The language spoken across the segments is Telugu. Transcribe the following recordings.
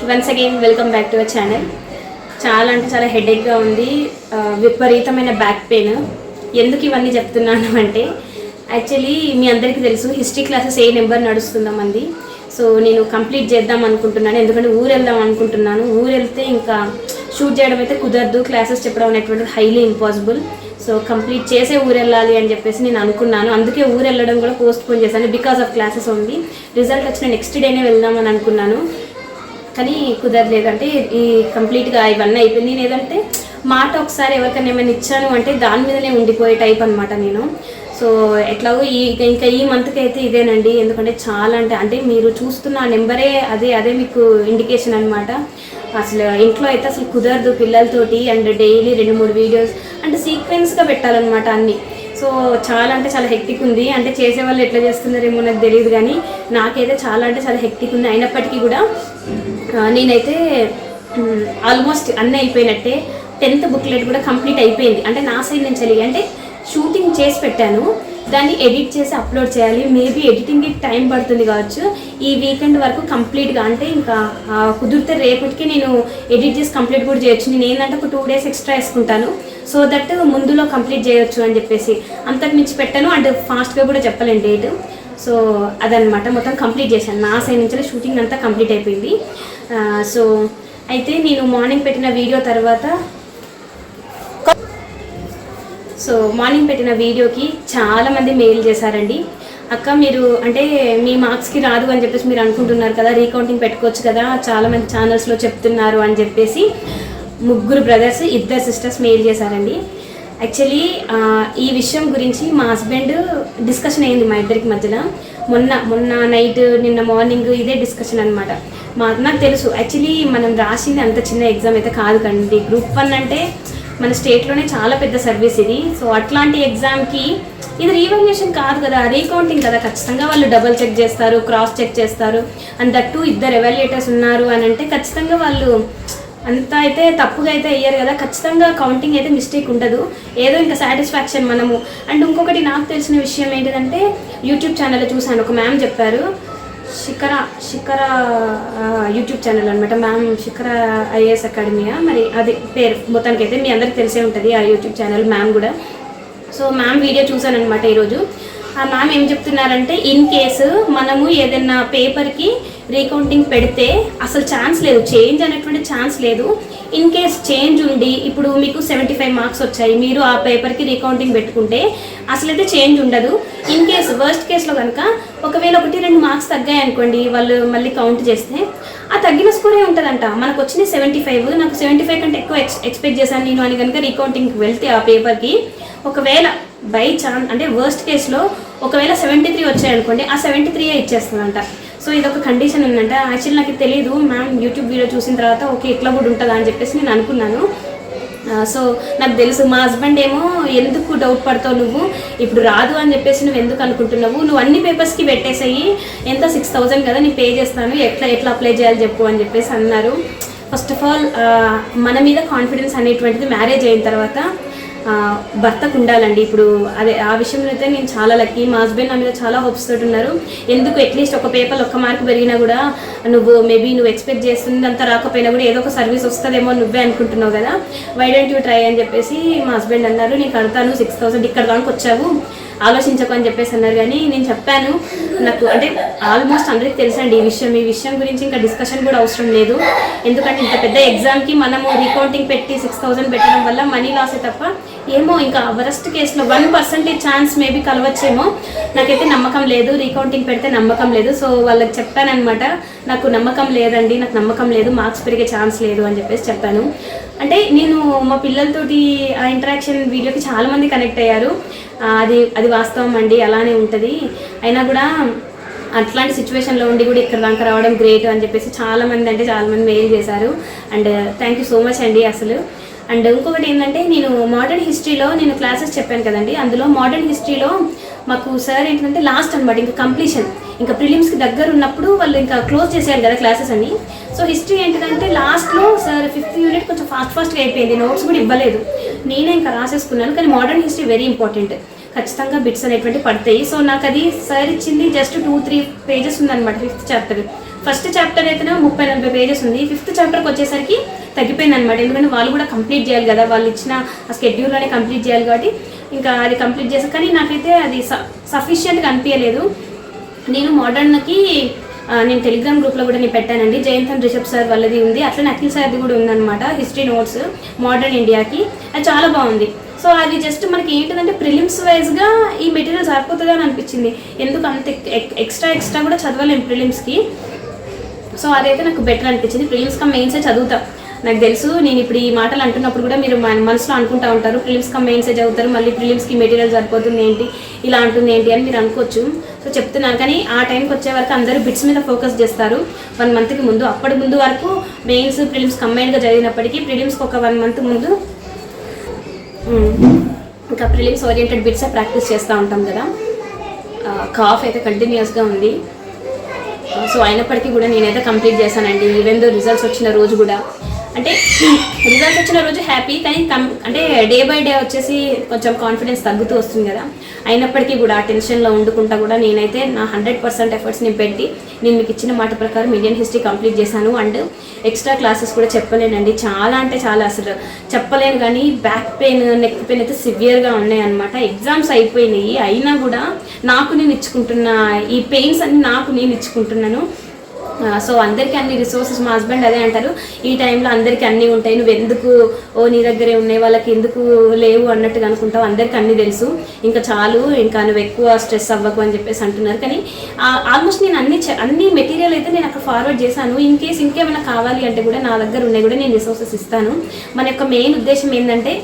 Once again welcome back to our channel. చాలా అంటే చాలా హెడేక్గా ఉంది, విపరీతమైన బ్యాక్ పెయిన్. ఎందుకు ఇవన్నీ చెప్తున్నాను అంటే యాక్చువల్లీ మీ అందరికీ తెలుసు హిస్టరీ క్లాసెస్ ఏ నెంబర్ నడుస్తుందామంది. సో నేను కంప్లీట్ చేద్దాం అనుకుంటున్నాను, ఎందుకంటే ఊరు వెళ్దాం అనుకుంటున్నాను. ఊరు వెళ్తే ఇంకా షూట్ చేయడం అయితే కుదరదు, క్లాసెస్ చెప్పడం అనేటువంటిది హైలీ ఇంపాసిబుల్. సో కంప్లీట్ చేసే ఊరు వెళ్ళాలి అని చెప్పేసి నేను అనుకున్నాను. అందుకే ఊరు వెళ్ళడం కూడా పోస్ట్ పోన్ చేశాను, బికాస్ ఆఫ్ క్లాసెస్ ఉంది. రిజల్ట్ వచ్చిన నెక్స్ట్ డేనే వెళ్దామని అనుకున్నాను, కానీ కుదరలేదు. అంటే ఈ కంప్లీట్గా ఇవన్నీ అయిపోయింది. లేదంటే మాట ఒకసారి ఎవరికైనా ఏమైనా ఇచ్చాను అంటే దాని మీదనే ఉండిపోయే టైప్ అనమాట నేను. సో ఎట్లాగో ఇంకా ఈ మంత్కి అయితే ఇదేనండి. ఎందుకంటే చాలా అంటే మీరు చూస్తున్న ఆ నెంబరే అదే మీకు ఇండికేషన్ అనమాట. అసలు ఇంట్లో అయితే అసలు కుదరదు పిల్లలతోటి. అండ్ డైలీ 2-3 వీడియోస్ అంటే సీక్వెన్స్గా పెట్టాలన్నమాట అన్నీ. సో చాలా అంటే చాలా హెక్టిక్ ఉంది. అంటే చేసేవాళ్ళు ఎట్లా చేస్తున్నారేమో నాకు తెలియదు, కానీ నాకైతే చాలా అంటే చాలా హెక్టిక్ ఉంది. అయినప్పటికీ కూడా నేనైతే ఆల్మోస్ట్ అన్నీ అయిపోయినట్టే. 10th బుక్లెట్ కూడా కంప్లీట్ అయిపోయింది. అంటే నా సైడ్ నుంచి అంటే షూటింగ్ చేసి పెట్టాను, దాన్ని ఎడిట్ చేసి అప్లోడ్ చేయాలి. మేబీ ఎడిటింగ్కి టైం పడుతుంది కావచ్చు. ఈ వీకెండ్ వరకు కంప్లీట్గా అంటే ఇంకా కుదిరితే రేపటికి నేను ఎడిట్ చేసి కంప్లీట్ కూడా చేయొచ్చు. నేను ఏంటంటే ఒక 2 days ఎక్స్ట్రా వేసుకుంటాను, సో దట్ ముందులో కంప్లీట్ చేయొచ్చు అని చెప్పేసి. అంతకు మించి పెట్టాను. అండ్ ఫాస్ట్గా కూడా చెప్పలేను డేట్. సో అదనమాట, మొత్తం కంప్లీట్ చేశాను. నా సైడ్ నుంచి షూటింగ్ అంతా కంప్లీట్ అయిపోయింది. సో అయితే నేను మార్నింగ్ పెట్టిన వీడియో తర్వాత మార్నింగ్ పెట్టిన వీడియోకి చాలామంది మెయిల్ చేశారండి. అక్క మీరు అంటే మీ మార్క్స్కి రాదు అని చెప్పేసి మీరు అనుకుంటున్నారు కదా, రీకౌంటింగ్ పెట్టుకోవచ్చు కదా, చాలామంది ఛానల్స్లో చెప్తున్నారు అని చెప్పేసి 3 brothers 2 sisters మెయిల్ చేశారండి. యాక్చువల్లీ ఈ విషయం గురించి మా హస్బెండ్ డిస్కషన్ అయింది మా ఇద్దరికి మధ్యలో. మొన్న నైట్ నిన్న మార్నింగ్ ఇదే డిస్కషన్ అనమాట. నాకు తెలుసు యాక్చువల్లీ మనం రాసింది అంత చిన్న ఎగ్జామ్ అయితే కాదు కండి. Group 1 అంటే మన స్టేట్లోనే చాలా పెద్ద సర్వీస్ ఇది. సో అట్లాంటి ఎగ్జామ్కి ఇది రీవాల్యుయేషన్ కాదు కదా, రీకౌంటింగ్ కదా. ఖచ్చితంగా వాళ్ళు డబల్ చెక్ చేస్తారు, క్రాస్ చెక్ చేస్తారు. అండ్ దట్టు 2 ఎవాల్యుయేటర్స్ ఉన్నారు అని అంటే ఖచ్చితంగా వాళ్ళు అంత అయితే తప్పుగా అయితే అయ్యారు కదా. ఖచ్చితంగా కౌంటింగ్ అయితే మిస్టేక్ ఉండదు, ఏదో ఇంకా సాటిస్ఫాక్షన్ మనము. అండ్ ఇంకొకటి నాకు తెలిసిన విషయం ఏంటిదంటే యూట్యూబ్ ఛానల్లో చూసాను, ఒక మ్యామ్ చెప్పారు, శిఖర యూట్యూబ్ ఛానల్ అనమాట. మ్యామ్ శిఖర ఐఏఎస్ అకాడమీయా మరి అది పేరు, మొత్తానికి అయితే మీ అందరికి తెలిసే ఉంటుంది ఆ యూట్యూబ్ ఛానల్ మ్యామ్ కూడా. సో మ్యామ్ వీడియో చూసాను అనమాట ఈరోజు. ఆ మ్యామ్ ఏం చెప్తున్నారంటే ఇన్ కేసు మనము ఏదైనా పేపర్కి రీకౌంటింగ్ పెడితే అసలు ఛాన్స్ లేదు, చేంజ్ అనేటువంటి ఛాన్స్ లేదు. ఇన్ కేస్ చేంజ్ ఉండి ఇప్పుడు మీకు 75 మార్క్స్ వచ్చాయి, మీరు ఆ పేపర్కి రీకౌంటింగ్ పెట్టుకుంటే అసలైతే చేంజ్ ఉండదు. ఇన్ కేస్ వర్స్ట్ కేసులో కనుక ఒకవేళ 1-2 మార్క్స్ తగ్గాయి అనుకోండి, వాళ్ళు మళ్ళీ కౌంట్ చేస్తే ఆ తగ్గిన స్కోరే ఉంటుందంట. మనకు వచ్చిన 75, నాకు 75 కంటే ఎక్కువ ఎక్స్పెక్ట్ చేశాను నేను అని కనుక రీకౌంటింగ్కి వెళ్తే ఆ పేపర్కి ఒకవేళ బై ఛాన్స్ అంటే వర్స్ట్ కేసులో ఒకవేళ 73 వచ్చాయనుకోండి, ఆ 73 ఇచ్చేస్తుందంట. సో ఇదొక కండిషన్ ఉందంట. యాక్చువల్లీ నాకు తెలియదు, మ్యామ్ యూట్యూబ్ వీడియో చూసిన తర్వాత ఓకే ఇట్లా కూడా ఉంటుందా అని చెప్పేసి నేను అనుకున్నాను. సో నాకు తెలుసు. మా హస్బెండ్ ఏమో ఎందుకు డౌట్ పడతావు నువ్వు, ఇప్పుడు రాదు అని చెప్పేసి నువ్వు ఎందుకు అనుకుంటున్నావు, నువ్వు అన్ని పేపర్స్కి పెట్టేసాయి, ఎంత 6000 కదా నేను పే చేస్తాను, ఎట్లా అప్లై చేయాలి చెప్పు అని చెప్పేసి అన్నారు. ఫస్ట్ ఆఫ్ ఆల్ మన మీద కాన్ఫిడెన్స్ అనేటువంటిది మ్యారేజ్ అయిన తర్వాత భర్తకు ఉండాలండి. ఇప్పుడు అదే ఆ విషయంలో అయితే నేను చాలా లక్కీ. మా హస్బెండ్ నా మీద చాలా హోప్స్ తోటి ఉన్నారు. ఎందుకు అట్లీస్ట్ ఒక పేపర్ 1 మార్క్ పెరిగినా కూడా నువ్వు ఎక్స్పెక్ట్ చేస్తుంది అంతా రాకపోయినా కూడా ఏదో ఒక సర్వీస్ వస్తుందేమో నువ్వే అనుకుంటున్నావు కదా, వై డోంట్ యూ ట్రై అని చెప్పేసి మా హస్బెండ్ అన్నారు. నీకు కడతాను 6000, ఇక్కడ దానికి వచ్చావు, ఆలోచించకు అని చెప్పేసి అన్నారు. కానీ నేను చెప్పాను, నాకు అంటే ఆల్మోస్ట్ అందరికీ తెలుసండి ఈ విషయం గురించి ఇంకా డిస్కషన్ కూడా అవసరం లేదు. ఎందుకంటే ఇంత పెద్ద ఎగ్జామ్కి మనము రీకౌంటింగ్ పెట్టి 6000 పెట్టడం వల్ల మనీ లాసే తప్ప ఏమో ఇంకా వరస్ట్ కేసులో 1% ఛాన్స్ మేబీ కలవచ్చేమో. నాకైతే నమ్మకం లేదు, రీకౌంటింగ్ పెడితే నమ్మకం లేదు. సో వాళ్ళకి చెప్పానమాట, నాకు నమ్మకం లేదండి, నాకు నమ్మకం లేదు, మార్క్స్ పెరిగే ఛాన్స్ లేదు అని చెప్పేసి చెప్పాను. అంటే నేను మా పిల్లలతోటి ఆ ఇంటరాక్షన్ వీడియోకి చాలామంది కనెక్ట్ అయ్యారు. అది వాస్తవం అండి, అలానే ఉంటుంది. అయినా కూడా అట్లాంటి సిచ్యువేషన్లో ఉండి కూడా ఇక్కడ దాకా రావడం గ్రేట్ అని చెప్పేసి చాలామంది మెయిల్ చేశారు. And thank you so much అండి అసలు. అండ్ ఇంకొకటి ఏంటంటే నేను మోడర్న్ హిస్టరీలో నేను క్లాసెస్ చెప్పాను కదండి, అందులో మోడర్న్ హిస్టరీలో మాకు సార్ ఏంటంటే లాస్ట్ అనమాట, ఇంకా కంప్లీషన్, ఇంకా ప్రిలిమ్స్కి దగ్గర ఉన్నప్పుడు వాళ్ళు ఇంకా క్లోజ్ చేసేయాలి కదా క్లాసెస్ అన్ని. సో హిస్టరీ ఏంటంటే లాస్ట్లో సార్ 5th యూనిట్ కొంచెం ఫాస్ట్గా అయిపోయింది, నోట్స్ కూడా ఇవ్వలేదు, నేనే ఇంకా రాసేసుకున్నాను. కానీ మోడర్న్ హిస్టరీ వెరీ ఇంపార్టెంట్, ఖచ్చితంగా బిట్స్ అనేటువంటి పడతాయి. సో నాకు అది సార్ ఇచ్చింది జస్ట్ 2-3 పేజెస్ ఉందన్నమాట 5th చాప్టర్. ఫస్ట్ చాప్టర్ అయితే 30-40 పేజెస్ ఉంది. 5th చాప్టర్కి వచ్చేసరికి తగ్గిపోయింది అనమాట. ఎందుకంటే వాళ్ళు కూడా కంప్లీట్ చేయాలి కదా, వాళ్ళు ఇచ్చిన ఆ స్కెడ్యూల్లోనే కంప్లీట్ చేయాలి కాబట్టి ఇంకా అది కంప్లీట్ చేసాను. కానీ నాకైతే అది సఫిషియెంట్గా అనిపించలేదు. నేను మోడర్న్కి నేను టెలిగ్రామ్ గ్రూప్లో కూడా నేను పెట్టానండి. జయంతం రిషబ్ సార్ వాళ్ళది ఉంది, అట్లనే అఖిల్ సార్ది కూడా ఉందన్నమాట, హిస్టరీ నోట్స్ మోడర్న్ ఇండియాకి. అది చాలా బాగుంది. సో అది జస్ట్ మనకి ఏంటిదంటే ప్రిలిమ్స్ వైజ్గా ఈ మెటీరియల్ సరిపోతుంది అని అనిపించింది. ఎందుకు అంత ఎక్స్ట్రా కూడా చదవలేము ప్రిలిమ్స్కి. సో అదైతే నాకు బెటర్ అనిపించింది. ప్రిలిమ్స్ కమ్ మెయిన్సే చదువుతాం, నాకు తెలుసు. నేను ఇప్పుడు ఈ మాటలు అంటున్నప్పుడు కూడా మీరు మనసులో అనుకుంటూ ఉంటారు, ప్రిలిమ్స్ కమ్ మెయిన్సే చదువుతారు, మళ్ళీ ప్రిలిమ్స్కి మెటీరియల్ సరిపోతుంది ఏంటి, ఇలా అంటుంది ఏంటి అని మీరు అనుకోవచ్చు. సో చెప్తున్నాను. కానీ ఆ టైంకి వచ్చే వరకు అందరూ బిట్స్ మీద ఫోకస్ చేస్తారు 1 మంత్కి ముందు. అప్పటి ముందు వరకు మెయిన్స్ ప్రిలిమ్స్ కంబైన్డ్గా చదివినప్పటికీ ప్రిలిమ్స్కి ఒక 1 మంత్ ముందు ఇంకా ప్రిలిమ్స్ ఓరియంటెడ్ బిట్సే ప్రాక్టీస్ చేస్తూ ఉంటాం కదా. కాఫ్ అయితే కంటిన్యూస్గా ఉంది. సో అయినప్పటికీ కూడా నేనైతే కంప్లీట్ చేశానండి. ఈవెన్ దో రిజల్ట్స్ వచ్చిన రోజు కూడా, అంటే రిజల్ట్స్ వచ్చిన రోజు హ్యాపీ, కానీ అంటే డే బై డే వచ్చేసి కొంచెం కాన్ఫిడెన్స్ తగ్గుతూ వస్తుంది కదా. అయినప్పటికీ కూడా ఆ టెన్షన్లో వండుకుంటా కూడా నేనైతే నా 100% ఎఫర్ట్స్ నేను పెట్టి నేను మీకు ఇచ్చిన మాట ప్రకారం ఇండియన్ హిస్టరీ కంప్లీట్ చేశాను. అండ్ ఎక్స్ట్రా క్లాసెస్ కూడా చెప్పలేనండి, చాలా అంటే చాలా అసలు చెప్పలేను. కానీ బ్యాక్ పెయిన్, నెక్ పెయిన్ అయితే సివియర్గా ఉన్నాయి అనమాట. ఎగ్జామ్స్ అయిపోయినాయి, అయినా కూడా నాకు నేను ఇచ్చుకుంటున్న ఈ పెయిన్స్ అన్ని నాకు నేను ఇచ్చుకుంటున్నాను. సో అందరికీ అన్ని రిసోర్సెస్, మా హస్బెండ్ అదే అంటారు, ఈ టైంలో అందరికీ అన్నీ ఉంటాయి, నువ్వు ఎందుకు నీ దగ్గరే ఉన్నాయి, వాళ్ళకి ఎందుకు లేవు అన్నట్టుగా అనుకుంటావు, అందరికీ అన్నీ తెలుసు, ఇంకా చాలు, ఇంకా నువ్వు ఎక్కువ స్ట్రెస్ అవ్వకు అని చెప్పేసి అంటున్నారు. కానీ ఆల్మోస్ట్ నేను అన్ని మెటీరియల్ అయితే నేను అక్కడ ఫార్వర్డ్ చేశాను. ఇన్ కేస్ ఇంకేమైనా కావాలి అంటే కూడా నా దగ్గర ఉన్నాయి కూడా నేను రిసోర్సెస్ ఇస్తాను. మన యొక్క మెయిన్ ఉద్దేశం ఏంటంటే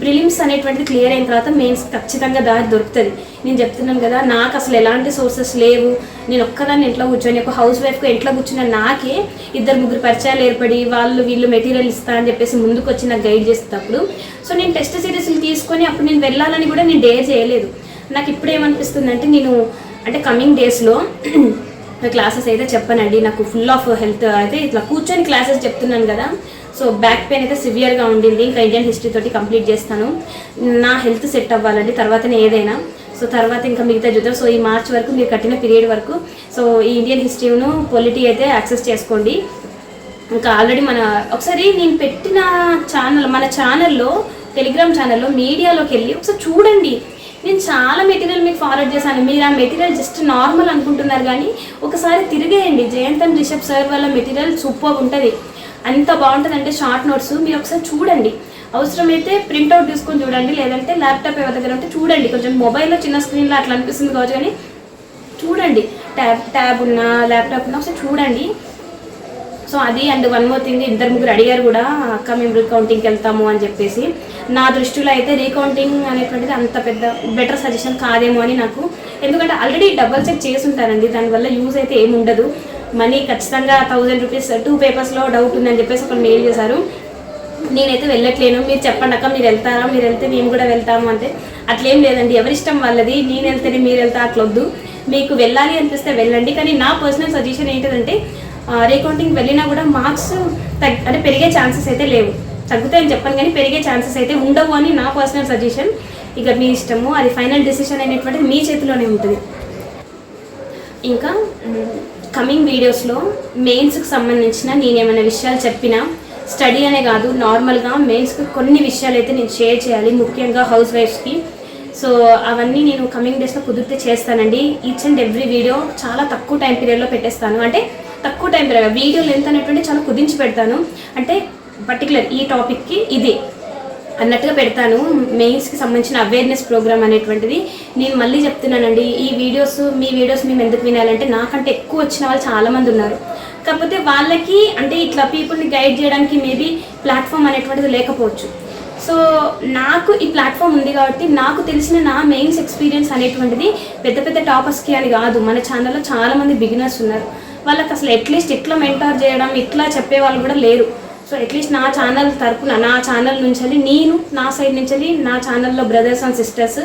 ప్రిలిమ్స్ అనేటువంటిది క్లియర్ అయిన తర్వాత మెయిన్స్ ఖచ్చితంగా దారి దొరుకుతుంది. నేను చెప్తున్నాను కదా, నాకు అసలు ఎలాంటి సోర్సెస్ లేవు, నేను ఒక్కదాన్ని ఇంట్లో కూర్చొని ఒక హౌస్ వైఫ్గా ఇంట్లో కూర్చున్న నాకే 2-3 పరిచయాలు ఏర్పడి వీళ్ళు మెటీరియల్ ఇస్తా అని చెప్పేసి ముందుకు వచ్చి నాకు గైడ్ చేసేటప్పుడు, సో నేను టెస్ట్ సిరీస్లు తీసుకొని అప్పుడు నేను వెళ్ళాలని కూడా నేను డేర్ చేయలేదు. నాకు ఇప్పుడు ఏమనిపిస్తుంది అంటే నేను అంటే కమింగ్ డేస్లో క్లాసెస్ అయితే చెప్పానండి. నాకు ఫుల్ ఆఫ్ హెల్త్ అయితే ఇట్లా కూర్చొని క్లాసెస్ చెప్తున్నాను కదా. సో బ్యాక్ పెయిన్ అయితే సివియర్గా ఉండింది. ఇంకా ఇండియన్ హిస్టరీ తోటి కంప్లీట్ చేస్తాను. నా హెల్త్ సెట్ అవ్వాలండి, తర్వాతనే ఏదైనా. సో తర్వాత ఇంకా మిగతా చూద్దాం. సో ఈ మార్చ్ వరకు మీరు కట్టిన పీరియడ్ వరకు సో ఈ ఇండియన్ హిస్టరీను పొలిటీ అయితే యాక్సెస్ చేసుకోండి. ఇంకా ఆల్రెడీ ఒకసారి నేను పెట్టిన మన ఛానల్లో, టెలిగ్రామ్ ఛానల్లో మీడియాలోకి వెళ్ళి ఒకసారి చూడండి. నేను చాలా మెటీరియల్ మీకు ఫార్వర్డ్ చేశాను. మీరు ఆ మెటీరియల్ జస్ట్ నార్మల్ అనుకుంటున్నారు, కానీ ఒకసారి తిరిగేయండి. జయంతం రిషబ్ సార్ వాళ్ళ మెటీరియల్ సూపర్ ఉంటుంది, అంత బాగుంటుంది. అంటే షార్ట్ నోట్స్ మీరు ఒకసారి చూడండి. అవసరమైతే ప్రింట్అవుట్ తీసుకొని చూడండి, లేదంటే ల్యాప్టాప్ ఎవరి దగ్గర ఉంటే చూడండి. కొంచెం మొబైల్లో చిన్న స్క్రీన్లో అట్లా అనిపిస్తుంది కావచ్చు, కానీ చూడండి. ట్యాబ్ ఉన్న ల్యాప్టాప్ ఉన్న ఒకసారి చూడండి. సో అది. అండ్ 1 more thing, 2-3 అడిగారు కూడా, అక్క మేము రీకౌంటింగ్కి వెళ్తాము అని చెప్పేసి. నా దృష్టిలో అయితే రీకౌంటింగ్ అనేటువంటిది అంత పెద్ద బెటర్ సజెషన్ కాదేమో అని నాకు. ఎందుకంటే ఆల్రెడీ డబల్ చెక్ చేసి ఉంటారండి, దానివల్ల యూజ్ అయితే ఏమి ఉండదు. మనీ ఖచ్చితంగా 1000 రూపీస్ 2 పేపర్స్లో డౌట్ ఉందని చెప్పేసి ఒక మెయిల్ చేశారు. నేనైతే వెళ్ళట్లేను, మీరు చెప్పండి అక్క మీరు వెళ్తారా, మీరు వెళ్తే మేము కూడా వెళ్తాము అంటే. అట్లేం లేదండి, ఎవరిష్టం వాళ్ళది. నేను వెళ్తేనే మీరు వెళ్తా అట్లొద్దు, మీకు వెళ్ళాలి అనిపిస్తే వెళ్ళండి. కానీ నా పర్సనల్ సజెషన్ ఏంటంటే రీకౌంటింగ్ వెళ్ళినా కూడా మార్క్స్ అంటే పెరిగే ఛాన్సెస్ అయితే లేవు. తగ్గుతాయని చెప్పాను కానీ పెరిగే ఛాన్సెస్ అయితే ఉండవు అని నా పర్సనల్ సజెషన్. ఇక మీ ఇష్టము, అది ఫైనల్ డెసిషన్ అనేటువంటిది మీ చేతిలోనే ఉంటుంది. ఇంకా కమింగ్ వీడియోస్లో మెయిన్స్కి సంబంధించిన నేనేమైనా విషయాలు చెప్పినా, స్టడీ అనే కాదు నార్మల్గా మెయిన్స్కి కొన్ని విషయాలు అయితే నేను షేర్ చేయాలి, ముఖ్యంగా హౌస్ వైఫ్స్కి. సో అవన్నీ నేను కమింగ్ డేస్లో కుదిరితే చేస్తానండి. ఈచ్ అండ్ ఎవ్రీ వీడియో చాలా తక్కువ టైం పీరియడ్లో పెట్టేస్తాను. అంటే తక్కువ టైం పీరియడ్, వీడియో లెంత్ అనేటువంటి చాలా కుదించి పెడతాను. అంటే పర్టికులర్ ఈ టాపిక్కి ఇది అన్నట్టుగా పెడతాను. మెయిన్స్కి సంబంధించిన అవేర్నెస్ ప్రోగ్రామ్ అనేటువంటిది నేను మళ్ళీ చెప్తున్నానండి. మీ వీడియోస్ మేము ఎందుకు వినాలంటే నాకంటే ఎక్కువ వచ్చిన వాళ్ళు చాలామంది ఉన్నారు. కాకపోతే వాళ్ళకి అంటే ఇట్లా పీపుల్ని గైడ్ చేయడానికి మేబీ ప్లాట్ఫామ్ అనేటువంటిది లేకపోవచ్చు. సో నాకు ఈ ప్లాట్ఫామ్ ఉంది కాబట్టి నాకు తెలిసిన నా మెయిన్స్ ఎక్స్పీరియన్స్ అనేటువంటిది పెద్ద టాపర్స్కి అని కాదు. మన ఛానల్లో చాలామంది బిగినర్స్ ఉన్నారు, వాళ్ళకి అసలు అట్లీస్ట్ ఇట్లా మెంటార్ చేయడం, ఇట్లా చెప్పే వాళ్ళు కూడా లేరు. సో అట్లీస్ట్ నా ఛానల్ తరపున, నా ఛానల్ నుంచి నేను నా సైడ్ నుంచి నా ఛానల్లో బ్రదర్స్ అండ్ సిస్టర్స్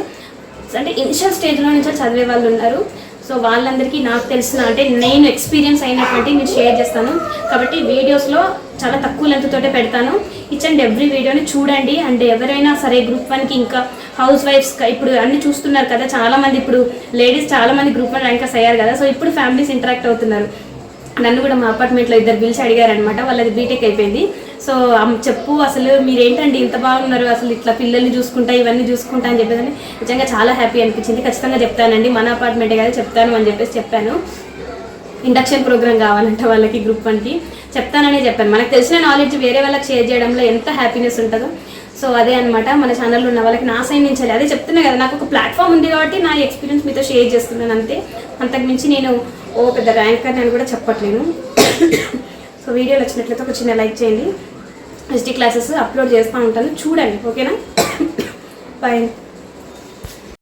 అంటే ఇనిషియల్ స్టేజ్లో నుంచి చదివే వాళ్ళు ఉన్నారు. సో వాళ్ళందరికీ నాకు తెలిసిన అంటే నేను ఎక్స్పీరియన్స్ అయినటువంటి నేను షేర్ చేస్తాను. కాబట్టి వీడియోస్లో చాలా తక్కువ లెంత్ తోటే పెడతాను. ఈచ్ అండ్ ఎవ్రీ వీడియోని చూడండి. అండ్ ఎవరైనా సరే గ్రూప్ 1కి ఇంకా హౌస్ వైఫ్స్ ఇప్పుడు అన్ని చూస్తున్నారు కదా చాలామంది, ఇప్పుడు లేడీస్ చాలామంది గ్రూప్ 1 ర్యాంకర్స్ అయ్యారు కదా. సో ఇప్పుడు ఫ్యామిలీస్ ఇంటరాక్ట్ అవుతున్నారు. నన్ను కూడా మా అపార్ట్మెంట్లో ఇద్దరు పిలిచి అడిగారనమాట, వాళ్ళది బీటెక్ అయిపోయింది. సో చెప్పు అసలు మీరేంటండి ఇంత బాగున్నారు, అసలు ఇట్లా పిల్లల్ని చూసుకుంటా ఇవన్నీ చూసుకుంటా అని చెప్పేసి నిజంగా చాలా హ్యాపీ అనిపించింది. ఖచ్చితంగా చెప్తానండి, మన అపార్ట్మెంటే కదా చెప్తాను అని చెప్పేసి చెప్పాను. ఇండక్షన్ ప్రోగ్రామ్ కావాలంట వాళ్ళకి గ్రూప్ 1కి, చెప్తాననే చెప్పాను. మనకు తెలిసిన నాలెడ్జ్ వేరే వాళ్ళకి షేర్ చేయడంలో ఎంత హ్యాపీనెస్ ఉంటుందో. సో అదే అనమాట, మన ఛానల్లో ఉన్న వాళ్ళకి నా సైడ్ నుంచి అదే చెప్తున్నా కదా, నాకు ఒక ప్లాట్ఫామ్ ఉంది కాబట్టి నా ఎక్స్పీరియన్స్ మీతో షేర్ చేస్తున్నాను అంతే. అంతకుమించి నేను పెద్ద ర్యాంకర్ అని కూడా చెప్పట్లేను. సో వీడియోలు వచ్చినట్లయితే ఒక చిన్న లైక్ చేయండి. హిస్టరీ క్లాసెస్ అప్లోడ్ చేస్తూ ఉంటాను, చూడండి. ఓకేనా? బాయ్.